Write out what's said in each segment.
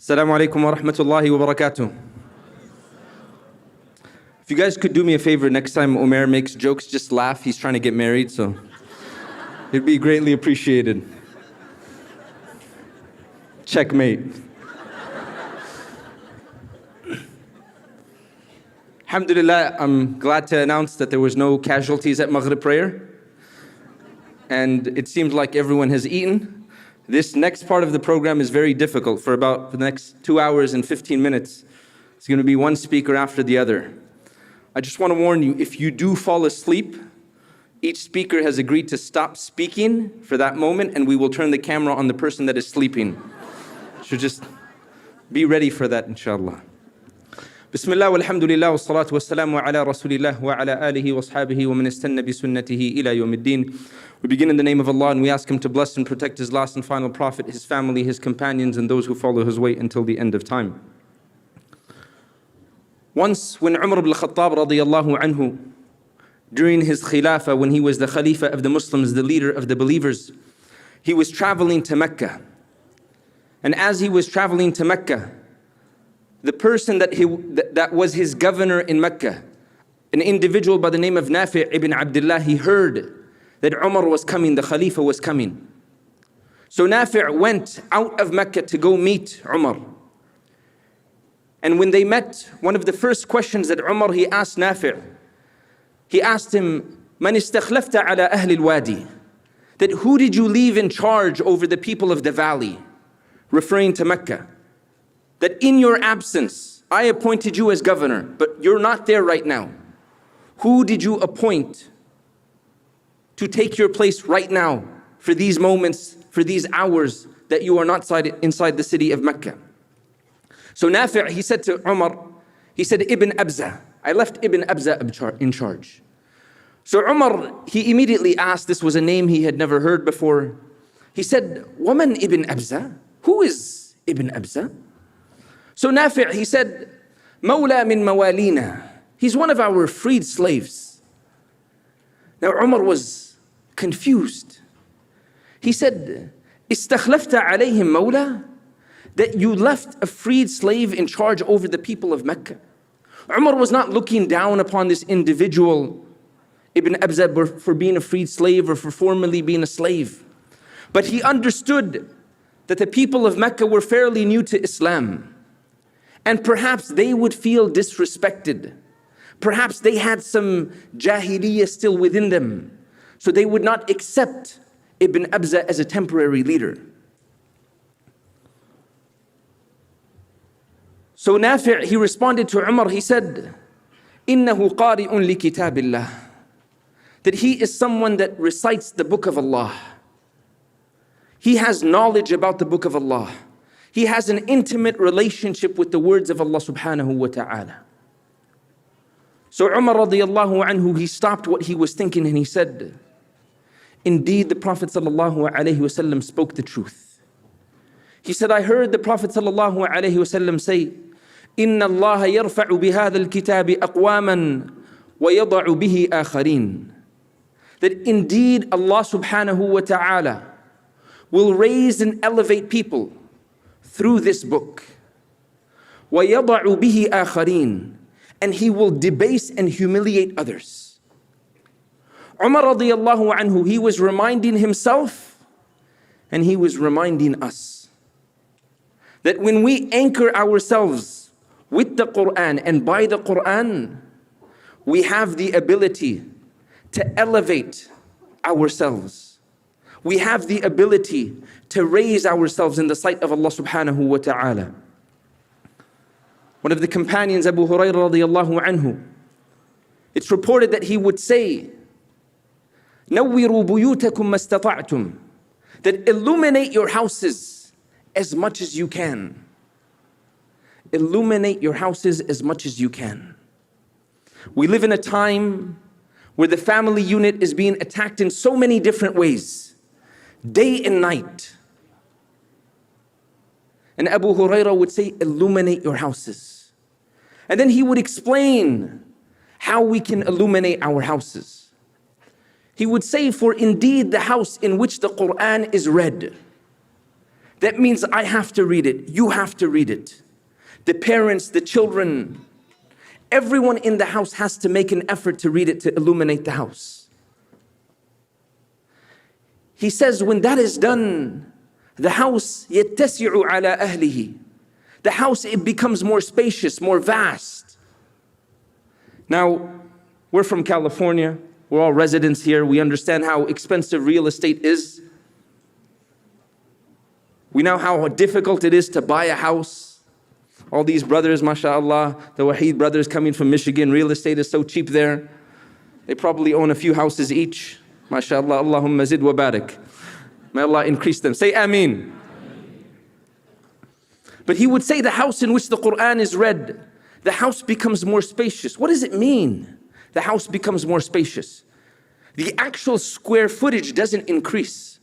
Assalamu alaikum wa rahmatullahi wa barakatuh. If you guys could do me a favor, next time Omer makes jokes, just laugh. He's trying to get married, so it'd be greatly appreciated. Checkmate. Alhamdulillah, I'm glad to announce that there was no casualties at Maghrib prayer. And it seems like everyone has eaten. This next part of the program is very difficult. For about the next 2 hours and 15 minutes, it's going to be one speaker after the other. I just want to warn you, if you do fall asleep, each speaker has agreed to stop speaking for that moment, and we will turn the camera on the person that is sleeping. So just be ready for that, inshallah. Bismillah walhamdulillah wa salatu wa salamu ala rasulillah wa ala alihi wa ashabihi wa man istanna bi sunnatihi ila yawmiddin. We begin in the name of Allah and we ask Him to bless and protect His last and final prophet, his family, his companions, and those who follow his way until the end of time. Once when Umar ibn al-Khattab radiyallahu anhu, during his khilafah, when he was the Khalifa of the Muslims, the leader of the believers, he was traveling to Mecca. And as he was traveling to Mecca, the person that was his governor in Mecca, an individual by the name of Nafi' ibn Abdullah, he heard that Umar was coming, the Khalifa was coming. So Nafi' went out of Mecca to go meet Umar. And when they met, one of the first questions that Umar, he asked Nafi', he asked him, Man istakhlafta ala ahli al-wadi? That who did you leave in charge over the people of the valley? Referring to Mecca. That in your absence, I appointed you as governor, but you're not there right now. Who did you appoint to take your place right now for these moments, for these hours that you are not inside the city of Mecca? So Nafi', he said to Umar, he said, Ibn Abza. I left Ibn Abza in charge. So Umar, he immediately asked, this was a name he had never heard before. He said, Waman Ibn Abza? Who is Ibn Abza? So Nafi', he said, Mawla min mawalina. He's one of our freed slaves. Now Umar was confused. He said, Istakhlafta alayhim mawla? That you left a freed slave in charge over the people of Mecca. Umar was not looking down upon this individual, Ibn Abza, for being a freed slave or for formerly being a slave. But he understood that the people of Mecca were fairly new to Islam. And perhaps they would feel disrespected. Perhaps they had some jahiliyyah still within them. So they would not accept Ibn Abza as a temporary leader. So Nafi', he responded to Umar, he said, إِنَّهُ قَارِئٌ لِكِتَابِ اللَّهِ. That he is someone that recites the book of Allah. He has knowledge about the book of Allah. He has an intimate relationship with the words of Allah subhanahu wa ta'ala. So Umar radiyallahu anhu, he stopped what he was thinking and he said, indeed the Prophet sallallahu alayhi wasallam spoke the truth. He said, I heard the Prophet sallallahu alayhi wasallam say, إِنَّ اللَّهَ يَرْفَعُ بِهَذَا الْكِتَابِ أَقْوَامًا وَيَضَعُ بِهِ آخَرِينَ. That indeed Allah subhanahu wa ta'ala will raise and elevate people through this book. وَيَضَعُ بِهِ آخَرِينَ. And he will debase and humiliate others. Umar radiyallahu anhu, he was reminding himself and he was reminding us that when we anchor ourselves with the Quran and by the Quran, we have the ability to elevate ourselves. We have the ability to raise ourselves in the sight of Allah subhanahu wa ta'ala. One of the companions, Abu Hurairah radiyallahu anhu, it's reported that he would say, نَوِّرُوا بُيُوتَكُمْ مَسْتَطَعْتُمْ. That illuminate your houses as much as you can. Illuminate your houses as much as you can. We live in a time where the family unit is being attacked in so many different ways, day and night. And Abu Hurairah would say, illuminate your houses. And then he would explain how we can illuminate our houses. He would say, for indeed the house in which the Quran is read, That means I have to read it. You have to read it. The parents, the children, everyone in the house has to make an effort to read it, to illuminate the house. He says when that is done, the house يَتَّسِعُ عَلَى أَهْلِهِ. The house, it becomes more spacious, more vast. Now, we're from California. We're all residents here. We understand how expensive real estate is. We know how difficult it is to buy a house. All these brothers, mashallah, the Wahid brothers coming from Michigan, real estate is so cheap there. They probably own a few houses each. Mashallah, Allahumma zid wa barik. May Allah increase them. Say Ameen. But he would say the house in which the Quran is read, the house becomes more spacious. What does it mean? The house becomes more spacious. The actual square footage doesn't increase.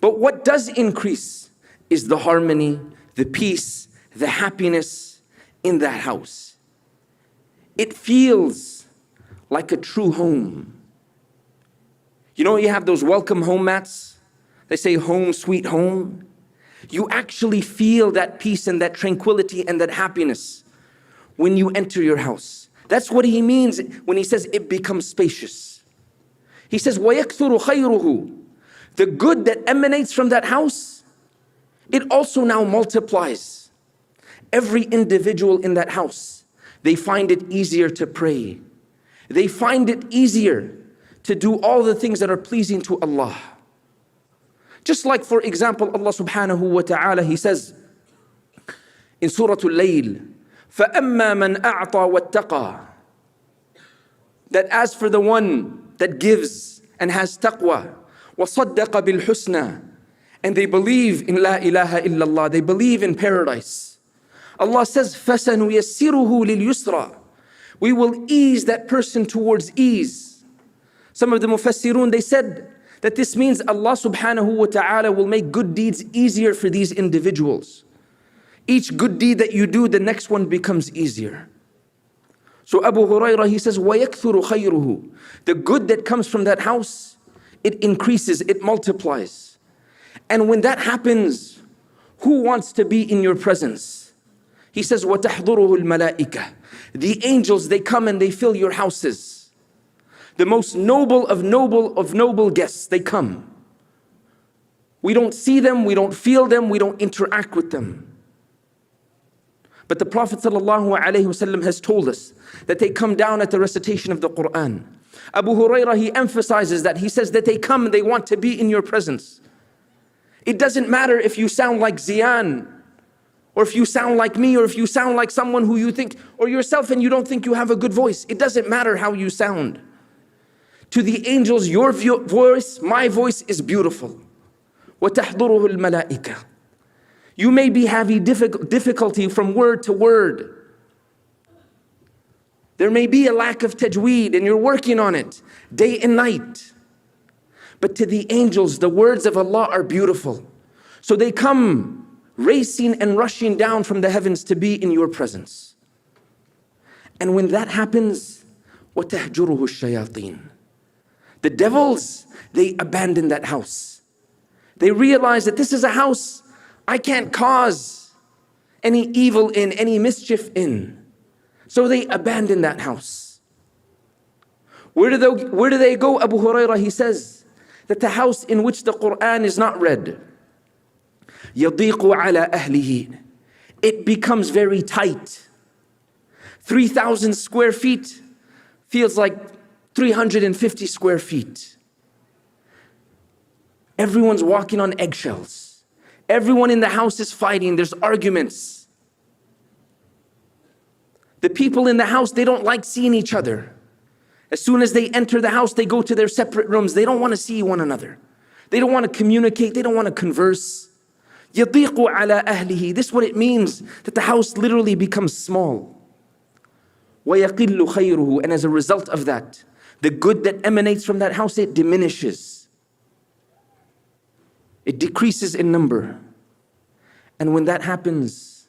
But what does increase is the harmony, the peace, the happiness in that house. It feels like a true home. You know, you have those welcome home mats. They say home, sweet home. You actually feel that peace and that tranquility and that happiness when you enter your house. That's what he means when he says it becomes spacious. He says, وَيَكْثُرُ خَيْرُهُ. The good that emanates from that house, it also now multiplies. Every individual in that house, they find it easier to pray. They find it easier to do all the things that are pleasing to Allah. Just like, for example, Allah subhanahu wa ta'ala, He says in Surah Al-Layl, فَأَمَّا مَنْ أَعْطَى وَاتَّقَى. That as for the one that gives and has taqwa, وَصَدَّقَ بِالْحُسْنَى, and they believe in La ilaha illallah, they believe in paradise. Allah says, فَسَنُيَسِّرُهُ لِلْيُسْرَى. We will ease that person towards ease. Some of the mufassirun, they said that this means Allah subhanahu wa ta'ala will make good deeds easier for these individuals. Each good deed that you do, the next one becomes easier. So Abu Hurairah, he says, وَيَكْثُرُ خَيْرُهُ. The good that comes from that house, it increases, it multiplies. And when that happens, who wants to be in your presence? He says, وَتَحْضُرُهُ الْمَلَائِكَةِ. The angels, they come and they fill your houses. The most noble of noble guests, they come. We don't see them, we don't feel them, we don't interact with them. But the Prophet ﷺ has told us that they come down at the recitation of the Quran. Abu Hurairah, he emphasizes that. He says that they come and they want to be in your presence. It doesn't matter if you sound like Ziyan, or if you sound like me, or if you sound like someone who you think, or yourself and you don't think you have a good voice. It doesn't matter how you sound. To the angels, your voice, my voice is beautiful. وَتَحْضُرُهُ الْمَلَائِكَةِ. You may be having difficulty from word to word. There may be a lack of tajweed and you're working on it day and night. But to the angels, the words of Allah are beautiful. So they come racing and rushing down from the heavens to be in your presence. And when that happens, وَتَهْجُرُهُ الشَّيَاطِينَ. The devils, they abandon that house. They realize that this is a house I can't cause any evil in, any mischief in. So they abandon that house. Where do they go? Abu Hurairah, he says that the house in which the Quran is not read, يَضِيقُ عَلَى أَهْلِهِ. It becomes very tight. 3,000 square feet feels like 350 square feet. Everyone's walking on eggshells. Everyone in the house is fighting. There's arguments. The people in the house, they don't like seeing each other. As soon as they enter the house, they go to their separate rooms. They don't want to see one another. They don't want to communicate. They don't want to converse. يَضِيقُ عَلَى أَهْلِهِ. This is what it means, that the house literally becomes small. وَيَقِلُّ خَيْرُهُ. And as a result of that, the good that emanates from that house, it diminishes. It decreases in number. And when that happens,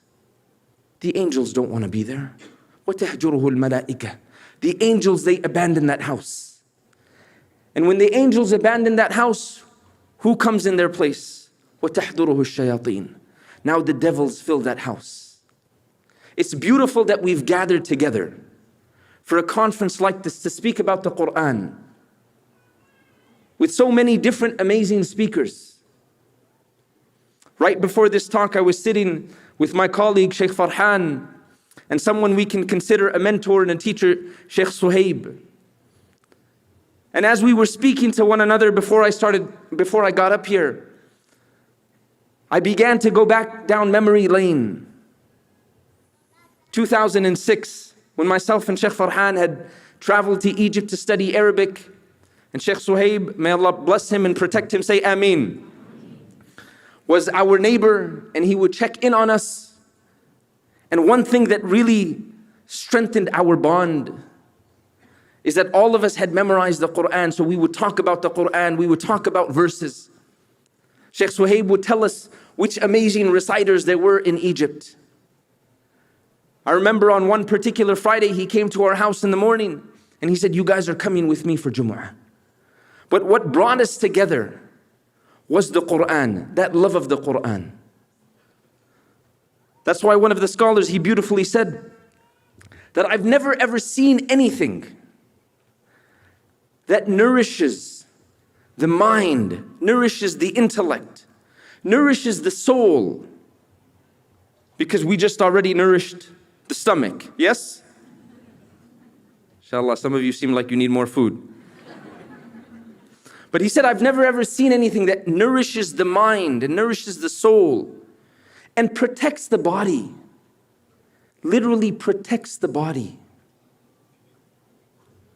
the angels don't want to be there. وَتَهْجُرُهُ الْمَلَائِكَةِ. The angels, they abandon that house. And when the angels abandon that house, who comes in their place? وَتَحْضُرُهُ الشَّيَاطِينَ. Now the devils fill that house. It's beautiful that we've gathered together for a conference like this to speak about the Quran with so many different amazing speakers. Right before this talk, I was sitting with my colleague, Sheikh Farhan, and someone we can consider a mentor and a teacher, Sheikh Suhaib. And as we were speaking to one another before I got up here, I began to go back down memory lane. 2006, when myself and Sheikh Farhan had traveled to Egypt to study Arabic, and Sheikh Suhaib, may Allah bless him and protect him, say Ameen, was our neighbor, and he would check in on us. And one thing that really strengthened our bond is that all of us had memorized the Quran, so we would talk about the Quran, we would talk about verses. Sheikh Suhaib would tell us which amazing reciters there were in Egypt. I remember on one particular Friday, he came to our house in the morning and he said, "You guys are coming with me for Jumu'ah." But what brought us together was the Quran, that love of the Quran. That's why one of the scholars, he beautifully said that I've never ever seen anything that nourishes the mind, nourishes the intellect, nourishes the soul, because we just already nourished the stomach, yes? Inshallah, some of you seem like you need more food. But he said, I've never ever seen anything that nourishes the mind and nourishes the soul and protects the body. Literally protects the body.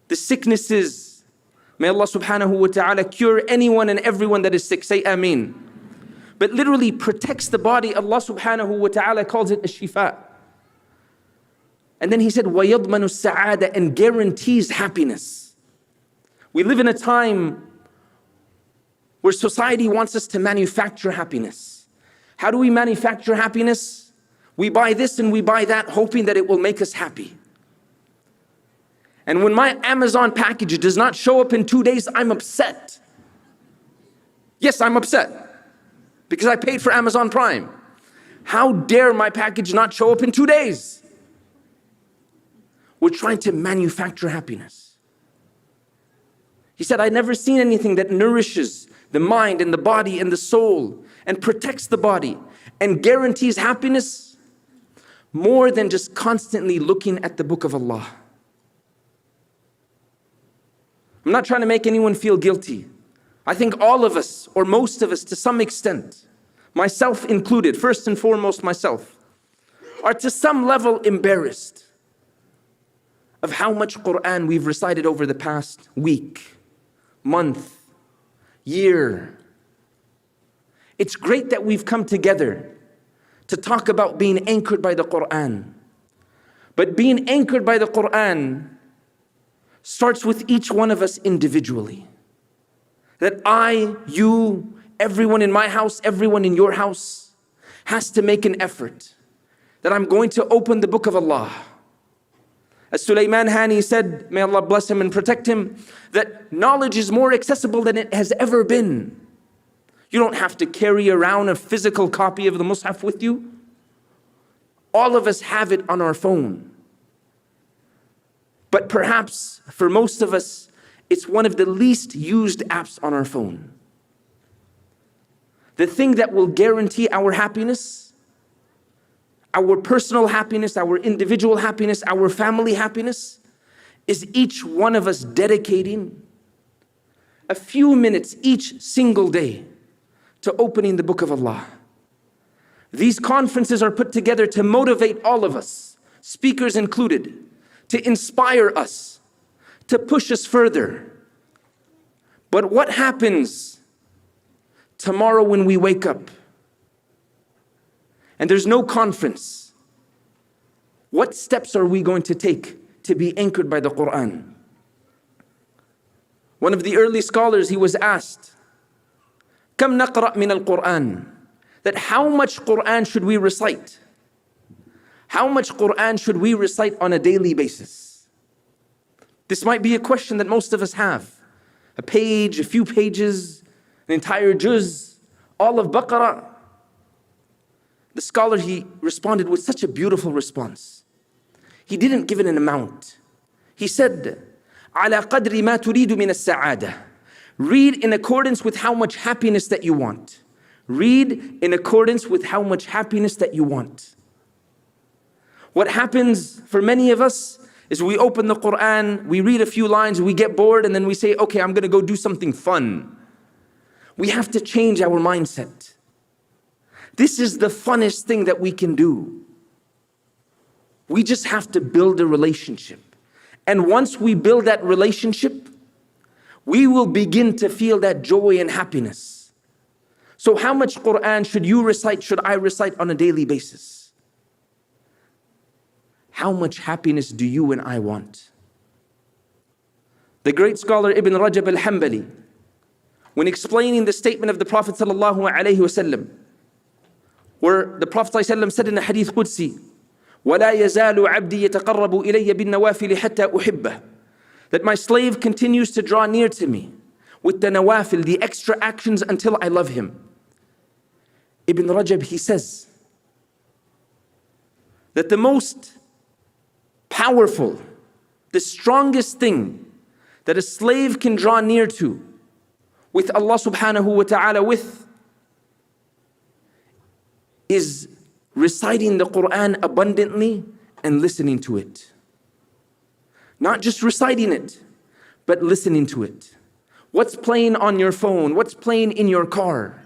The sicknesses, may Allah subhanahu wa ta'ala cure anyone and everyone that is sick. Say Ameen. But literally protects the body. Allah subhanahu wa ta'ala calls it a shifa. And then he said, وَيَضْمَنُ السَّعَادَةَ, and guarantees happiness. We live in a time where society wants us to manufacture happiness. How do we manufacture happiness? We buy this and we buy that, hoping that it will make us happy. And when my Amazon package does not show up in 2 days, I'm upset. Yes, I'm upset because I paid for Amazon Prime. How dare my package not show up in 2 days? We're trying to manufacture happiness. He said, I've never seen anything that nourishes the mind and the body and the soul and protects the body and guarantees happiness more than just constantly looking at the book of Allah. I'm not trying to make anyone feel guilty. I think all of us, or most of us to some extent, myself included, first and foremost myself, are to some level embarrassed of how much Quran we've recited over the past week, month, year. It's great that we've come together to talk about being anchored by the Quran. But being anchored by the Quran starts with each one of us individually. That I, you, everyone in my house, everyone in your house has to make an effort. That I'm going to open the book of Allah. As Sulaiman Hani said, may Allah bless him and protect him, that knowledge is more accessible than it has ever been. You don't have to carry around a physical copy of the Mus'haf with you. All of us have it on our phone. But perhaps for most of us, it's one of the least used apps on our phone. The thing that will guarantee our happiness, our personal happiness, our individual happiness, our family happiness, is each one of us dedicating a few minutes each single day to opening the book of Allah. These conferences are put together to motivate all of us, speakers included, to inspire us, to push us further. But what happens tomorrow when we wake up and there's no conference? What steps are we going to take to be anchored by the Quran? One of the early scholars, he was asked, كم نقرأ من القرآن? That how much Quran should we recite? How much Quran should we recite on a daily basis? This might be a question that most of us have. A page, a few pages, an entire juz, all of Baqarah, the scholar, he responded with such a beautiful response. He didn't give it an amount. He said, على قدر ما تريد من السعادة. Read in accordance with how much happiness that you want. Read in accordance with how much happiness that you want. What happens for many of us is we open the Quran, we read a few lines, we get bored, and then we say, okay, I'm going to go do something fun. We have to change our mindset. This is the funnest thing that we can do. We just have to build a relationship. And once we build that relationship, we will begin to feel that joy and happiness. So how much Quran should you recite, should I recite on a daily basis? How much happiness do you and I want? The great scholar Ibn Rajab al-Hanbali, when explaining the statement of the Prophet ﷺ, where the Prophet ﷺ said in a hadith Qudsi, وَلَا يَزَالُ عَبْدِي يَتَقَرَّبُ إِلَيَّ بِالنَّوَافِلِ حَتَّى أُحِبَّهُ, that my slave continues to draw near to me with the nawafil, the extra actions, until I love him. Ibn Rajab, he says that the most powerful, the strongest thing that a slave can draw near to with Allah subhanahu wa ta'ala with is reciting the Quran abundantly and listening to it. Not just reciting it, but listening to it. What's playing on your phone? What's playing in your car?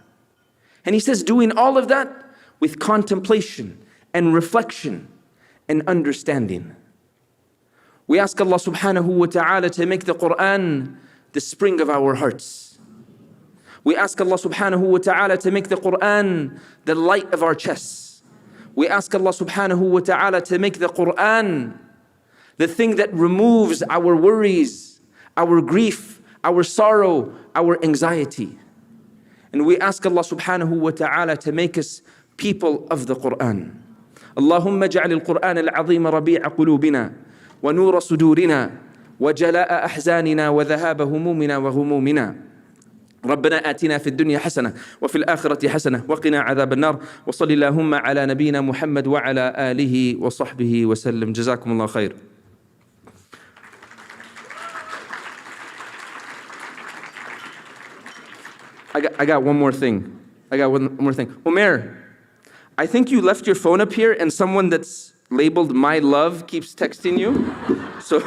And he says doing all of that with contemplation and reflection and understanding. We ask Allah subhanahu wa ta'ala to make the Quran the spring of our hearts. We ask Allah subhanahu wa ta'ala to make the Quran the light of our chests. We ask Allah subhanahu wa ta'ala to make the Quran the thing that removes our worries, our grief, our sorrow, our anxiety. And we ask Allah subhanahu wa ta'ala to make us people of the Quran. Allahumma ja'al al-Quran al-azim rabi'a qulubina wa nura sudurina wa jala'a ahzanina wa dhahaba humumina wa humumina. ربنا آتنا في الدنيا حسنة وفي الآخرة حسنة وقنا عذاب النار وصل اللهم على نبينا محمد وعلى آله وصحبه وسلم. جزاكم الله خير. I got one more thing. Umair, I think you left your phone up here and someone that's labeled my love keeps texting you. So,